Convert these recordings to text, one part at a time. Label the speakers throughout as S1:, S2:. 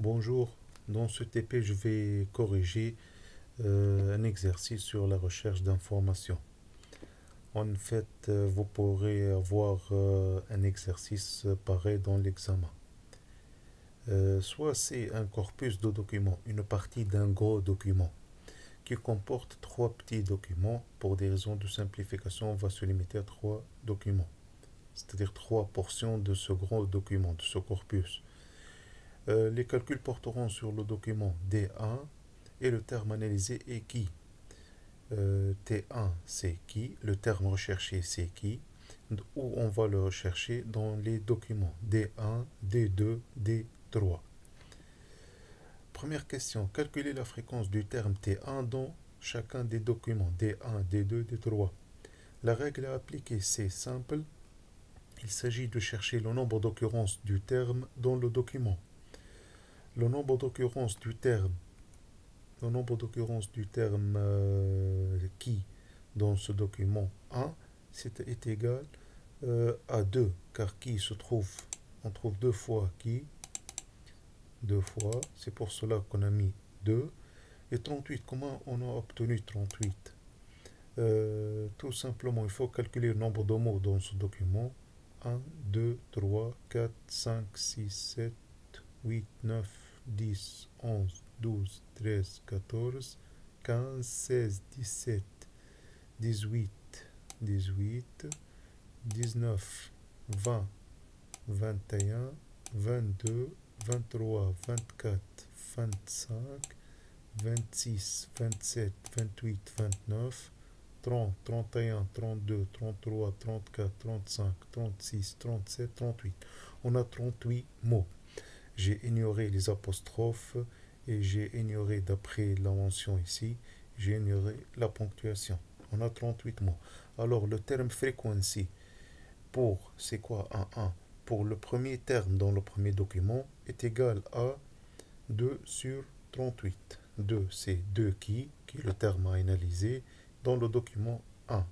S1: Bonjour, dans ce TP je vais corriger un exercice sur la recherche d'informations. En fait, vous pourrez avoir un exercice pareil dans l'examen. Soit c'est un corpus de documents, une partie d'un gros document qui comporte trois petits documents. Pour des raisons de simplification, on va se limiter à trois documents, c'est-à-dire trois portions de ce gros document, de ce corpus. Les calculs porteront sur le document D1 et le terme analysé est qui. T1 c'est qui, le terme recherché c'est qui, où on va le rechercher dans les documents D1, D2, D3. Première question, calculer la fréquence du terme T1 dans chacun des documents D1, D2, D3. La règle à appliquer c'est simple, il s'agit de chercher le nombre d'occurrences du terme dans le document. Le nombre d'occurrences du terme qui dans ce document 1 est égal à 2, car qui se trouve, on trouve deux fois qui, c'est pour cela qu'on a mis 2. Et 38, comment on a obtenu 38? Tout simplement, il faut calculer le nombre de mots dans ce document. 1, 2, 3, 4, 5, 6, 7, 8, 9, 10, 11, 12, 13, 14, 15, 16, 17, 18, 18, 19, 20, 21, 22, 23, 24, 25, 26, 27, 28, 29, 30, 31, 32, 33, 34, 35, 36, 37, 38. On a 38 mots. J'ai ignoré les apostrophes et j'ai ignoré, d'après la mention ici, j'ai ignoré la ponctuation. On a 38 mots. Alors le terme frequency, c'est quoi un 1? Pour le premier terme dans le premier document est égal à 2 sur 38. 2 c'est 2 qui est le terme à analyser dans le document 1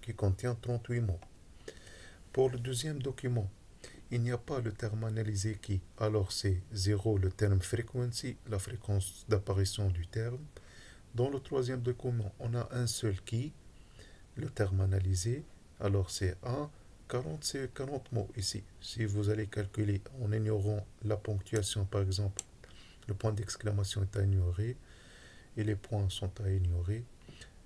S1: qui contient 38 mots. Pour le deuxième document, il n'y a pas le terme analysé qui, alors c'est 0 le terme frequency, la fréquence d'apparition du terme. Dans le troisième document, on a un seul qui, le terme analysé, alors c'est 1, 40 c'est 40 mots ici. Si vous allez calculer en ignorant la ponctuation par exemple, le point d'exclamation est à ignorer et les points sont à ignorer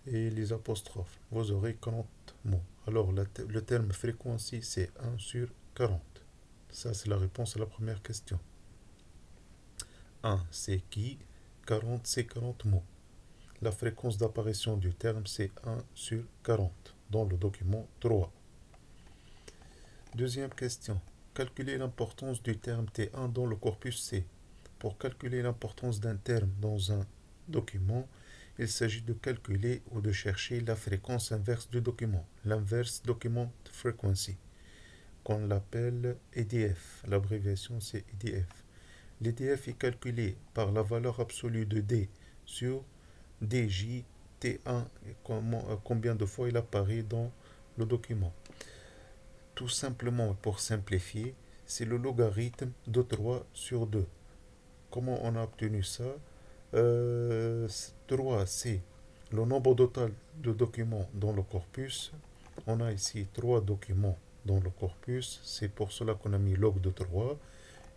S1: et les apostrophes, vous aurez 40 mots. Alors le terme frequency c'est 1 sur 40. Ça, c'est la réponse à la première question. 1, c'est qui. 40, c'est 40 mots. La fréquence d'apparition du terme, c'est 1 sur 40 dans le document 3. Deuxième question. Calculer l'importance du terme T1 dans le corpus C. Pour calculer l'importance d'un terme dans un document, il s'agit de calculer ou de chercher la fréquence inverse du document, l'inverse document frequency, qu'on l'appelle EDF. L'abréviation c'est EDF. L'EDF est calculé par la valeur absolue de D sur DJ T1 et combien de fois il apparaît dans le document. Tout simplement, pour simplifier, c'est le logarithme de 3 sur 2. Comment on a obtenu ça? 3 c'est le nombre total de documents dans le corpus. On a ici 3 documents dans le corpus, c'est pour cela qu'on a mis log de 3.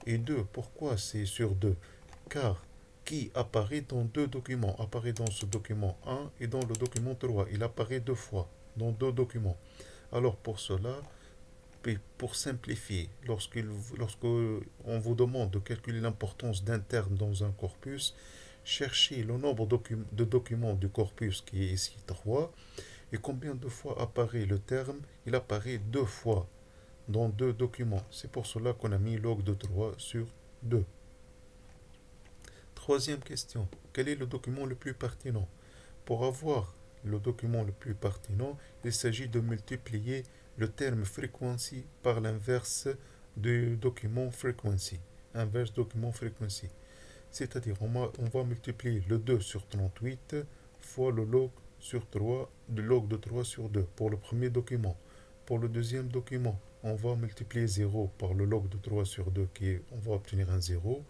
S1: Et 2, pourquoi c'est sur 2? Car qui apparaît dans deux documents, apparaît dans ce document 1 et dans le document 3. Il apparaît deux fois dans deux documents. Alors pour cela, pour simplifier, lorsqu'on vous demande de calculer l'importance d'un terme dans un corpus, cherchez le nombre de documents du corpus qui est ici 3 et combien de fois apparaît le terme. Il apparaît deux fois dans deux documents. C'est pour cela qu'on a mis log de 3 sur 2. Troisième question. Quel est le document le plus pertinent? Pour avoir le document le plus pertinent, il s'agit de multiplier le terme frequency par l'inverse du document frequency. Inverse document frequency. C'est-à-dire, on va multiplier le 2 sur 38 fois le log sur 3, le log de 3 sur 2 pour le premier document. Pour le deuxième document, on va multiplier 0 par le log de 3 sur 2 on va obtenir un 0.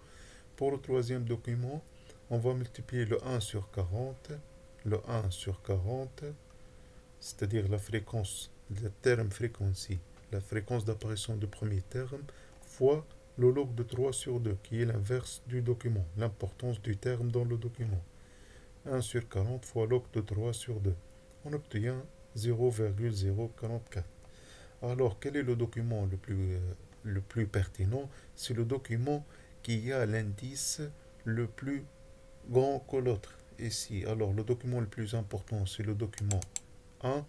S1: Pour le troisième document, on va multiplier le 1 sur 40, le 1 sur 40, c'est-à-dire la fréquence, le terme frequency, la fréquence d'apparition du premier terme, fois le log de 3 sur 2, qui est l'inverse du document, l'importance du terme dans le document. 1 sur 40 fois log de 3 sur 2. On obtient 0,044. Alors, quel est le document le plus pertinent? C'est le document qui a l'indice le plus grand que l'autre. Ici, alors, le document le plus important, c'est le document 1,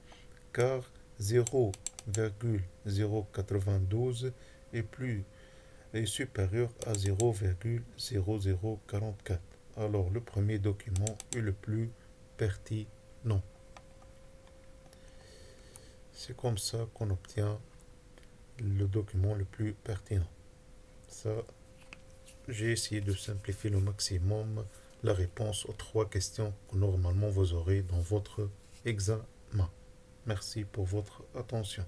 S1: car 0,092 est supérieur à 0,0044. Alors, le premier document est le plus pertinent. C'est comme ça qu'on obtient le document le plus pertinent. Ça, j'ai essayé de simplifier le maximum la réponse aux 3 questions que normalement vous aurez dans votre examen. Merci pour votre attention.